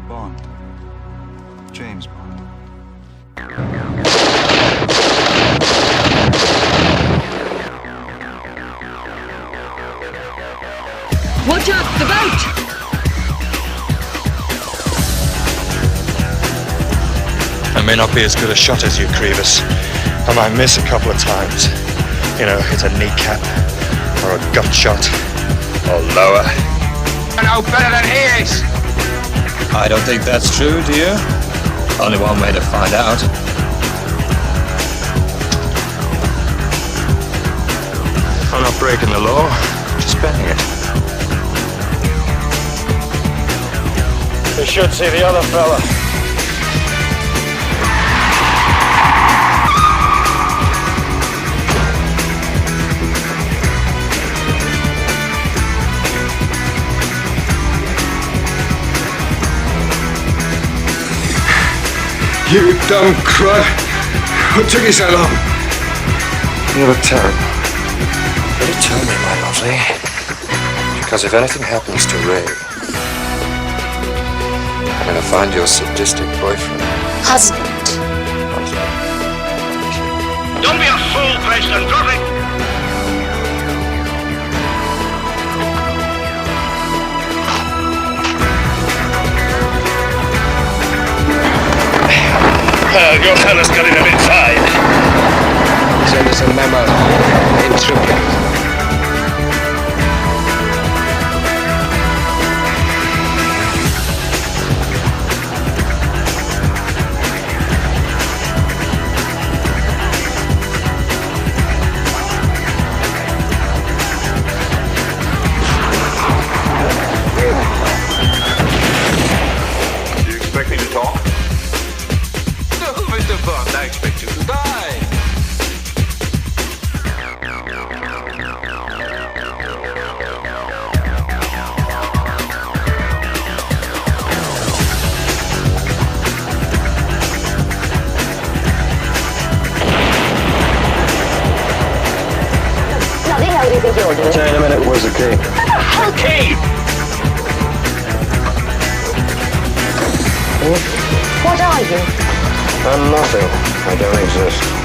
Bond. James Bond. Watch out, the boat! I may not be as good a shot as you, Grievous. I might miss a couple of times. You know, hit a kneecap, or a gut shot, or lower. I know better than he is! I don't think that's true, do you? Only one way to find out. I'm not breaking the law, just bending it. We should see the other fella. You dumb crud! What took you so long? You look terrible. Will you tell me, my lovely? Because if anything happens to Ray, I'm gonna find your sadistic boyfriend. Husband. Don't be a fool, Preston, drop it! Your fella's got it a bit tight. Send us a memo in triplicate. Do you expect me to talk? No, Mr. Bond, I expect you to die. Now, they know what you think you're doing. Say in a minute, where's the key? Okay! What are you? I'm nothing. I don't exist.